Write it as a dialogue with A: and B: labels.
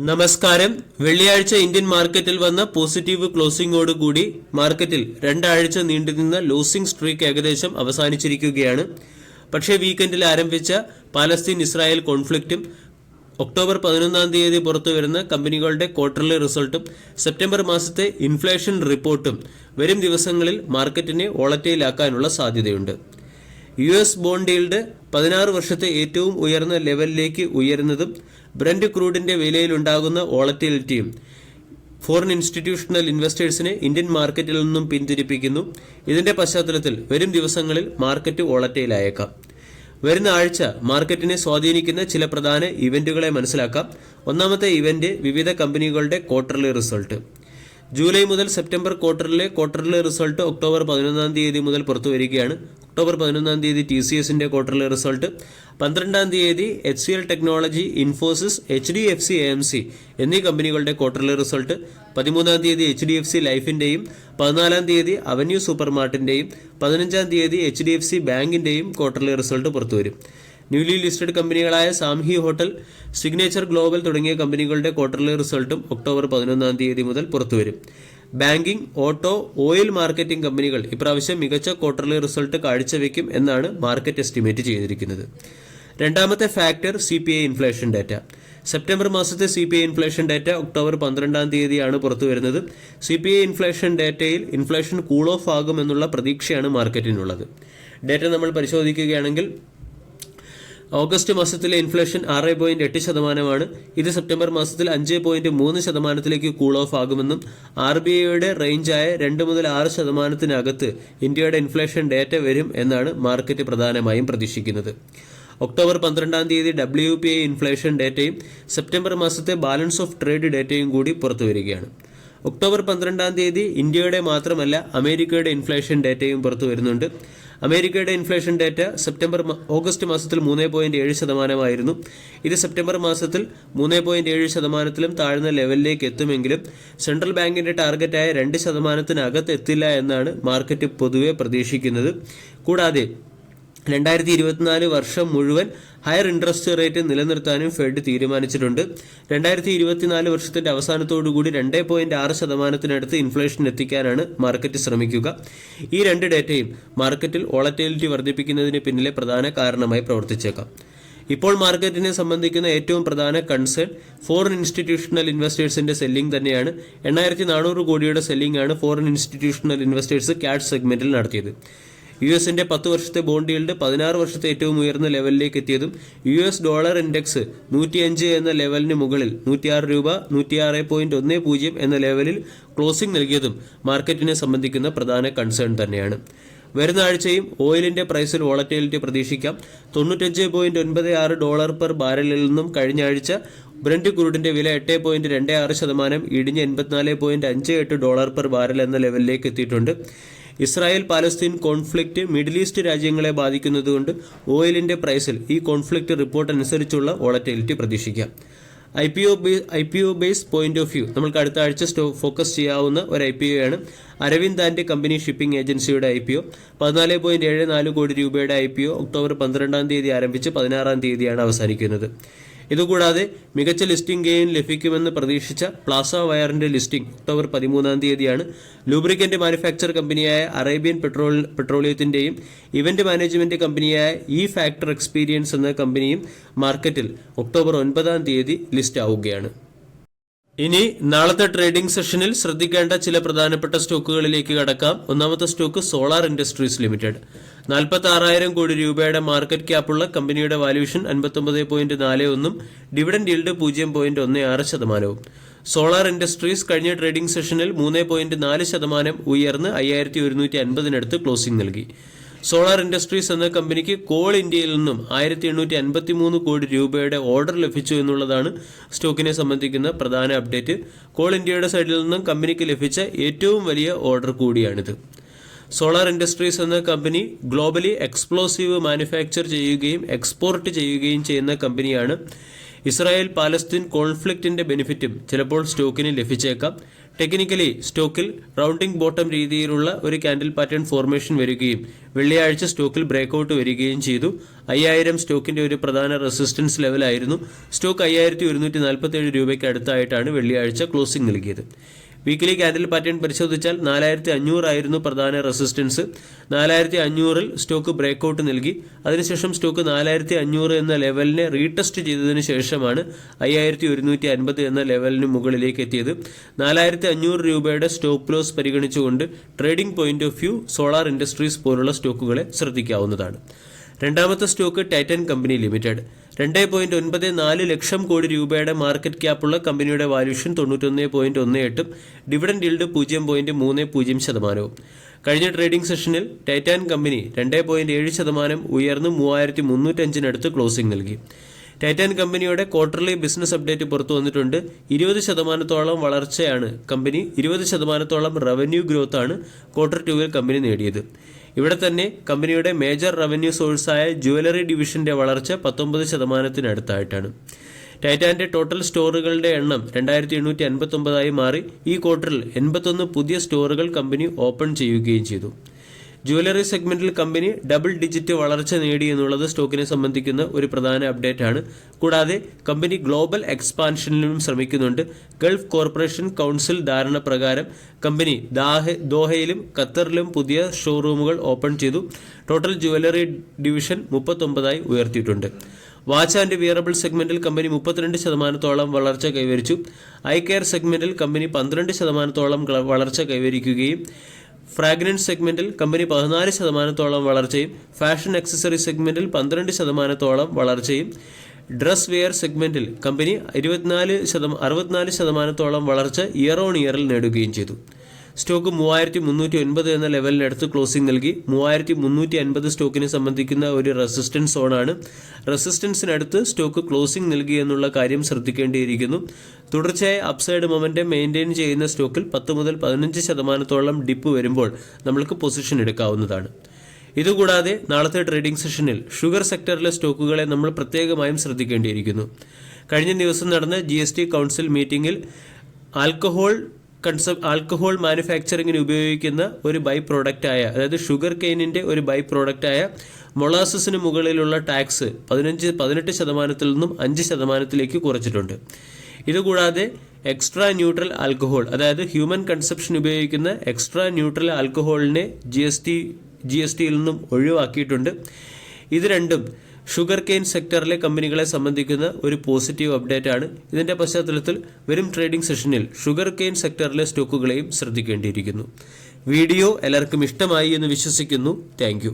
A: നമസ്കാരം. വെള്ളിയാഴ്ച ഇന്ത്യൻ മാർക്കറ്റിൽ വന്ന പോസിറ്റീവ് ക്ലോസിംഗോടുകൂടി മാർക്കറ്റിൽ രണ്ടാഴ്ച നീണ്ടുനിന്ന ലോസിംഗ് സ്ട്രീക്ക് ഏകദേശം അവസാനിച്ചിരിക്കുകയാണ്. പക്ഷേ വീക്കെൻഡിൽ ആരംഭിച്ച പാലസ്തീൻ ഇസ്രായേൽ കോൺഫ്ലിക്റ്റും ഒക്ടോബർ 11 തീയതി പുറത്തുവരുന്ന കമ്പനികളുടെ ക്വാർട്ടർലി റിസൾട്ടും സെപ്റ്റംബർ മാസത്തെ ഇൻഫ്ലേഷൻ റിപ്പോർട്ടും വരും ദിവസങ്ങളിൽ മാർക്കറ്റിനെ വോളറ്റൈലാക്കാനുള്ള സാധ്യതയുണ്ട്. US ബോണ്ട് ഈൽഡ് 16 വർഷത്തെ ഏറ്റവും ഉയർന്ന ലെവലിലേക്ക് ഉയരുന്നതും ബ്രന്റ് ക്രൂഡിന്റെ വിലയിലുണ്ടാകുന്ന വോളറ്റിലിറ്റിയും ഫോറിൻ ഇൻസ്റ്റിറ്റ്യൂഷണൽ ഇൻവെസ്റ്റേഴ്സിനെ ഇന്ത്യൻ മാർക്കറ്റിൽ നിന്നും പിന്തിരിപ്പിക്കുന്നു. ഇതിന്റെ പശ്ചാത്തലത്തിൽ വരും ദിവസങ്ങളിൽ മാർക്കറ്റ് വോളറ്റൈലായേക്കാം. വരുന്ന ആഴ്ച മാർക്കറ്റിനെ സ്വാധീനിക്കുന്ന ചില പ്രധാന ഇവന്റുകളെ മനസ്സിലാക്കാം. ഒന്നാമത്തെ ഇവന്റ് വിവിധ കമ്പനികളുടെ ക്വാർട്ടർലി റിസൾട്ട്. ജൂലൈ മുതൽ സെപ്റ്റംബർ ക്വാർട്ടർലി റിസൾട്ട് ഒക്ടോബർ 11 തീയതി മുതൽ പുറത്തുവരികയാണ്. ഒക്ടോബർ 11 തീയതി TCSന്റെ ക്വാർട്ടർലി റിസൾട്ട്, 12 തീയതി HCL technology, Infosys, HDFC AMC എന്നീ കമ്പനികളുടെ ക്വാർട്ടർലി റിസൾട്ട്, 13 തീയതി HDFC ലൈഫിന്റെയും 14 തീയതി അവന്യൂ സൂപ്പർമാർട്ടിന്റെയും 15 തീയതി HDFC ബാങ്കിന്റെയും ക്വാർട്ടർലി റിസൾട്ട് പുറത്തുവരും. ന്യൂലി ലിസ്റ്റഡ് കമ്പനികളായ സാംഹി ഹോട്ടൽ, സിഗ്നേച്ചർ ഗ്ലോബൽ തുടങ്ങിയ കമ്പനികളുടെ ക്വാർട്ടർലി റിസൾട്ടും ഒക്ടോബർ 11 തീയതി മുതൽ പുറത്തുവരും. ബാങ്കിംഗ്, ഓട്ടോ, ഓയിൽ മാർക്കറ്റിംഗ് കമ്പനികൾ ഇപ്രാവശ്യം മികച്ച ക്വാർട്ടർലി റിസൾട്ട് കാഴ്ചവെക്കും എന്നാണ് മാർക്കറ്റ് എസ്റ്റിമേറ്റ് ചെയ്തിരിക്കുന്നത്. രണ്ടാമത്തെ factor CPI inflation data. September മാസത്തെ CPI ഇൻഫ്ലേഷൻ ഡാറ്റ ഒക്ടോബർ 12 തീയതിയാണ് പുറത്തുവരുന്നത്. CPI ഇൻഫ്ലേഷൻ ഡാറ്റയിൽ ഇൻഫ്ലേഷൻ കൂൾ ഓഫ് ആകുമെന്നുള്ള പ്രതീക്ഷയാണ് മാർക്കറ്റിനുള്ളത്. ഡാറ്റ നമ്മൾ പരിശോധിക്കുകയാണെങ്കിൽ ഓഗസ്റ്റ് മാസത്തിലെ ഇൻഫ്ലേഷൻ 6.8%. ഇത് സെപ്റ്റംബർ മാസത്തിൽ 5.3%-ലേക്ക് കൂൾ ഓഫ് ആകുമെന്നും RBIയുടെ റേഞ്ചായ 2 മുതൽ 6%-നകത്ത് ഇന്ത്യയുടെ ഇൻഫ്ലേഷൻ ഡാറ്റ വരും എന്നാണ് മാർക്കറ്റ് പ്രധാനമായും പ്രതീക്ഷിക്കുന്നത്. ഒക്ടോബർ 12 തീയതി WPI ഇൻഫ്ലേഷൻ ഡാറ്റയും സെപ്റ്റംബർ മാസത്തെ ബാലൻസ് ഓഫ് ട്രേഡ് ഡാറ്റയും കൂടി പുറത്തുവരികയാണ്. ഒക്ടോബർ 12 തീയതി ഇന്ത്യയുടെ മാത്രമല്ല അമേരിക്കയുടെ ഇൻഫ്ലേഷൻ ഡാറ്റയും പുറത്തു വരുന്നുണ്ട്. അമേരിക്കയുടെ ഇൻഫ്ലേഷൻ ഡാറ്റ ഓഗസ്റ്റ് മാസത്തിൽ 3.7%. ഇത് സെപ്റ്റംബർ മാസത്തിൽ 3.7%-ലും താഴ്ന്ന ലെവലിലേക്ക് എത്തുമെങ്കിലും സെൻട്രൽ ബാങ്കിന്റെ ടാർഗറ്റായ 2%-നകത്ത് എത്തില്ല എന്നാണ് മാർക്കറ്റ് പൊതുവെ പ്രതീക്ഷിക്കുന്നത്. കൂടാതെ 2024 വർഷം മുഴുവൻ ഹയർ ഇൻട്രസ്റ്റ് റേറ്റ് നിലനിർത്താനും ഫെഡ് തീരുമാനിച്ചിട്ടുണ്ട്. 2024 വർഷത്തിന്റെ അവസാനത്തോടുകൂടി 2.6%-നടുത്ത് ഇൻഫ്ലേഷൻ എത്തിക്കാനാണ് മാർക്കറ്റ് ശ്രമിക്കുക. ഈ രണ്ട് ഡേറ്റയും മാർക്കറ്റിൽ വോളറ്റിലിറ്റി വർദ്ധിപ്പിക്കുന്നതിന് പിന്നിലെ പ്രധാന കാരണമായി പ്രവർത്തിച്ചേക്കാം. ഇപ്പോൾ മാർക്കറ്റിനെ സംബന്ധിക്കുന്ന ഏറ്റവും പ്രധാന കൺസേൺ ഫോറിൻ ഇൻസ്റ്റിറ്റ്യൂഷണൽ ഇൻവെസ്റ്റേഴ്സിന്റെ സെല്ലിംഗ് തന്നെയാണ്. 8400 കോടിയുടെ സെല്ലിംഗ് ആണ് ഫോറിൻ ഇൻസ്റ്റിറ്റ്യൂഷണൽ ഇൻവെസ്റ്റേഴ്സ് ക്യാഷ് സെഗ്മെന്റിൽ നടത്തിയത്. യുഎസിന്റെ 10 വർഷത്തെ ബോണ്ട് ഈൽഡ് 16 വർഷത്തെ ഏറ്റവും ഉയർന്ന ലെവലിലേക്ക് എത്തിയതും US ഡോളർ ഇൻഡെക്സ് 105 എന്ന ലെവലിന് മുകളിൽ 106 രൂപ 106.10 എന്ന ലെവലിൽ ക്ലോസിംഗ് നൽകിയതും മാർക്കറ്റിനെ സംബന്ധിക്കുന്ന പ്രധാന കൺസേൺ തന്നെയാണ്. വരുന്ന ആഴ്ചയും ഓയിലിന്റെ പ്രൈസിൽ വോളറ്റിലിറ്റി പ്രതീക്ഷിക്കാം. $95.96 പെർ ബാരലിൽ നിന്നും കഴിഞ്ഞ ആഴ്ച ബ്രന്റ് ക്രൂഡിന്റെ വില 8.26% ഇടിഞ്ഞ് $84.58 പെർ ബാരൽ എന്ന ലെവലിലേക്ക് എത്തിയിട്ടുണ്ട്. Israel Palestine conflict middle east രാജ്യങ്ങളെ ബാധിക്കുന്നതുകൊണ്ട് ഓയിലിന്റെ പ്രൈസിൽ ഈ കോൺഫ്ലിക്റ്റ് റിപ്പോർട്ട് അനുസരിച്ചുള്ള വോളറ്റിലിറ്റി പ്രതീക്ഷിക്കാം. IPO base point of view നമ്മൾക്ക് അടുത്ത ആഴ്ച ഫോക്കസ് ചെയ്യാവുന്ന ഒരു IPO ആണ്. അരവിന്ദ് ആൻഡ് കമ്പനി ഷിപ്പിംഗ് ഏജൻസിയുടെ IPO 14.74 കോടി രൂപയുടെ IPO ഒക്ടോബർ 12 തീയതി ആരംഭിച്ച് 16 തീയതിയാണ് അവസാനിക്കുന്നത്. ഇതുകൂടാതെ മികച്ച ലിസ്റ്റിംഗ് ഗെയിൻ ലഭിക്കുമെന്ന് പ്രതീക്ഷിച്ച പ്ലാസ വയറിന്റെ ലിസ്റ്റിംഗ് ഒക്ടോബർ 13 തീയതിയാണ്. ലൂബ്രിക്കന്റ് മാനുഫാക്ചർ കമ്പനിയായ അറേബ്യൻ പെട്രോളിയത്തിന്റെയും ഇവന്റ് മാനേജ്മെന്റ് കമ്പനിയായ ഫാക്ടർ എക്സ്പീരിയൻസ് എന്ന കമ്പനിയും മാർക്കറ്റിൽ ഒക്ടോബർ 9 തീയതി ലിസ്റ്റ് ആവുകയാണ്. ഇനി നാളത്തെ ട്രേഡിംഗ് സെഷനിൽ ശ്രദ്ധിക്കേണ്ട ചില പ്രധാനപ്പെട്ട സ്റ്റോക്കുകളിലേക്ക് കടക്കാം. ഒന്നാമത്തെ സ്റ്റോക്ക് സോളാർ ഇൻഡസ്ട്രീസ് ലിമിറ്റഡ്. 46,000 കോടി രൂപയുടെ മാർക്കറ്റ് ക്യാപ്പുള്ള കമ്പനിയുടെ valuation 59.41, dividend yield 0.16%. Solar industries കഴിഞ്ഞ ട്രേഡിംഗ് സെഷനിൽ 3.4% ഉയർന്ന് 5150-നടുത്ത് ക്ലോസിംഗ് നൽകി. സോളാർ ഇൻഡസ്ട്രീസ് എന്ന കമ്പനിക്ക് കോൾ ഇന്ത്യയിൽ നിന്നും 1853 കോടി രൂപയുടെ ഓർഡർ ലഭിച്ചു എന്നുള്ളതാണ് സ്റ്റോക്കിനെ സംബന്ധിക്കുന്ന പ്രധാന അപ്ഡേറ്റ്. കോൾ ഇന്ത്യയുടെ സൈഡിൽ നിന്നും കമ്പനിക്ക് ലഭിച്ച ഏറ്റവും വലിയ ഓർഡർ കൂടിയാണിത്. സോളാർ ഇൻഡസ്ട്രീസ് എന്ന കമ്പനി ഗ്ലോബലി എക്സ്പ്ലോസീവ് മാനുഫാക്ചർ ചെയ്യുകയും എക്സ്പോർട്ട് ചെയ്യുകയും ചെയ്യുന്ന കമ്പനിയാണ്. ഇസ്രായേൽ പാലസ്തീൻ കോൺഫ്ലിക്റ്റിന്റെ ബെനിഫിറ്റും ചിലപ്പോൾ സ്റ്റോക്കിന് ലഭിച്ചേക്കാം. ടെക്നിക്കലി സ്റ്റോക്കിൽ റൗണ്ടിംഗ് ബോട്ടം രീതിയിലുള്ള ഒരു ക്യാൻഡിൽ പാറ്റേൺ ഫോർമേഷൻ വരികയും വെള്ളിയാഴ്ച സ്റ്റോക്കിൽ ബ്രേക്ക്ഔട്ട് വരികയും ചെയ്തു. 5000 സ്റ്റോക്കിന്റെ ഒരു പ്രധാന റെസിസ്റ്റൻസ് ലെവലായിരുന്നു. സ്റ്റോക്ക് 5147 രൂപയ്ക്ക് അടുത്തായിട്ടാണ് വെള്ളിയാഴ്ച ക്ലോസിംഗ് നൽകിയത്. വീക്കിലി ക്യാൻഡിൽ പാറ്റേൺ പരിശോധിച്ചാൽ 4500 ആയിരുന്നു പ്രധാന റെസിസ്റ്റൻസ്. 4500-ൽ സ്റ്റോക്ക് ബ്രേക്ക്ഔട്ട് നൽകി. അതിനുശേഷം സ്റ്റോക്ക് 4500 എന്ന ലെവലിനെ റീടെസ്റ്റ് ചെയ്തതിനു ശേഷമാണ് 5150 എന്ന ലെവലിന് മുകളിലേക്ക് എത്തിയത്. 4500 രൂപയുടെ സ്റ്റോപ്പ് ലോസ് പരിഗണിച്ചുകൊണ്ട് trading point of view solar industries പോലുള്ള സ്റ്റോക്കുകളെ ശ്രദ്ധിക്കാവുന്നതാണ്. രണ്ടാമത്തെ stock Titan company limited. 2.94 lakh crore രൂപയുടെ മാർക്കറ്റ് ക്യാപ്പുള്ള കമ്പനിയുടെ വാല്യൂഷൻ 91.18, ഡിവിഡൻഡ് yield 0.30%. കഴിഞ്ഞ ട്രേഡിംഗ് സെഷനിൽ ടൈറ്റാൻ കമ്പനി 2.7% ഉയർന്ന് 3305 ക്ലോസിംഗ് നൽകി. ടൈറ്റാൻ കമ്പനിയുടെ ക്വാർട്ടർലി ബിസിനസ് അപ്ഡേറ്റ് പുറത്തു വന്നിട്ടുണ്ട്. 20% വളർച്ചയാണ് കമ്പനി, 20% റവന്യൂ ഗ്രോത്ത് ആണ് Q2 കമ്പനി നേടിയത്. ഇവിടെ തന്നെ കമ്പനിയുടെ മേജർ റവന്യൂ സോഴ്സായ ജുവലറി ഡിവിഷന്റെ വളർച്ച 19%-അടുത്തായിട്ടാണ്. ടൈറ്റാന്റെ ടോട്ടൽ സ്റ്റോറുകളുടെ എണ്ണം 2859 മാറി. ഈ ക്വാർട്ടറിൽ 81 പുതിയ സ്റ്റോറുകൾ കമ്പനി ഓപ്പൺ ചെയ്യുകയും ചെയ്തു. ജുവലറി സെഗ്മെന്റിൽ കമ്പനി ഡബിൾ ഡിജിറ്റ് വളർച്ച നേടി എന്നുള്ളത് സ്റ്റോക്കിനെ സംബന്ധിക്കുന്ന ഒരു പ്രധാന അപ്ഡേറ്റ് ആണ്. കൂടാതെ കമ്പനി ഗ്ലോബൽ എക്സ്പാൻഷനിലും ശ്രമിക്കുന്നുണ്ട്. ഗൾഫ് കോർപ്പറേഷൻ കൗൺസിൽ ധാരണ പ്രകാരം കമ്പനി ദോഹയിലും ഖത്തറിലും പുതിയ ഷോറൂമുകൾ ഓപ്പൺ ചെയ്തു. ടോട്ടൽ ജുവലറി ഡിവിഷൻ 39 ഉയർത്തിയിട്ടുണ്ട്. വാച്ച് ആൻഡ് വിയറബിൾ സെഗ്മെന്റിൽ കമ്പനി 32% വളർച്ച കൈവരിച്ചു. ഐ കെയർ സെഗ്മെന്റിൽ കമ്പനി 12% വളർച്ച കൈവരിക്കുകയും ഫ്രാഗ്രൻസ് സെഗ്മെന്റിൽ കമ്പനി 14% വളർച്ചയും ഫാഷൻ ആക്സസറി സെഗ്മെന്റിൽ 12% വളർച്ചയും ഡ്രസ് വെയർ സെഗ്മെന്റിൽ കമ്പനി 64% വളർച്ച ഇയർ ഓൺ ഇയറിൽ നേടുകയും ചെയ്തു. സ്റ്റോക്ക് 3309 എന്ന ലെവലിനടുത്ത് ക്ലോസിംഗ് നൽകി. 3350 സ്റ്റോക്കിനെ സംബന്ധിക്കുന്ന ഒരു റെസിസ്റ്റൻസ് സോണാണ്. റെസിസ്റ്റൻസിനടുത്ത് സ്റ്റോക്ക് ക്ലോസിംഗ് നൽകി എന്നുള്ള കാര്യം ശ്രദ്ധിക്കേണ്ടിയിരിക്കുന്നു. തുടർച്ചയായ അപ്സൈഡ് മൊമെന്റം മെയിൻറ്റെയിൻ ചെയ്യുന്ന സ്റ്റോക്കിൽ 10 മുതൽ 15% ഡിപ്പ് വരുമ്പോൾ നമ്മൾക്ക് പൊസിഷൻ എടുക്കാവുന്നതാണ്. ഇതുകൂടാതെ നാളത്തെ ട്രേഡിംഗ് സെഷനിൽ ഷുഗർ സെക്ടറിലെ സ്റ്റോക്കുകളെ നമ്മൾ പ്രത്യേകമായും ശ്രദ്ധിക്കേണ്ടിയിരിക്കുന്നു. കഴിഞ്ഞ ദിവസം നടന്ന GST കൗൺസിൽ മീറ്റിംഗിൽ ആൽക്കഹോൾ മാനുഫാക്ചറിങ്ങിന് ഉപയോഗിക്കുന്ന ഒരു ബൈ പ്രോഡക്റ്റായ, അതായത് ഷുഗർ കെയിനിന്റെ ഒരു ബൈ പ്രോഡക്റ്റായ മൊളാസസിന് മുകളിലുള്ള ടാക്സ് 18%-ൽ നിന്നും 5%-ലേക്ക് കുറച്ചിട്ടുണ്ട്. ഇതുകൂടാതെ എക്സ്ട്രാ ന്യൂട്രൽ ആൽക്കഹോൾ, അതായത് ഹ്യൂമൻ കൺസപ്ഷൻ ഉപയോഗിക്കുന്ന എക്സ്ട്രാ ന്യൂട്രൽ ആൽക്കഹോളിനെ GST-യിൽ നിന്നും ഒഴിവാക്കിയിട്ടുണ്ട്. ഇത് രണ്ടും ഷുഗർ കെയിൻ സെക്ടറിലെ കമ്പനികളെ സംബന്ധിക്കുന്ന ഒരു പോസിറ്റീവ് അപ്ഡേറ്റ് ആണ്. ഇതിന്റെ പശ്ചാത്തലത്തിൽ വരും ട്രേഡിംഗ് സെഷനിൽ ഷുഗർ കെയിൻ സെക്ടറിലെ സ്റ്റോക്കുകളെയും ശ്രദ്ധിക്കേണ്ടിയിരിക്കുന്നു. വീഡിയോ എല്ലാവർക്കും ഇഷ്ടമായി എന്ന് വിശ്വസിക്കുന്നു. Thank you.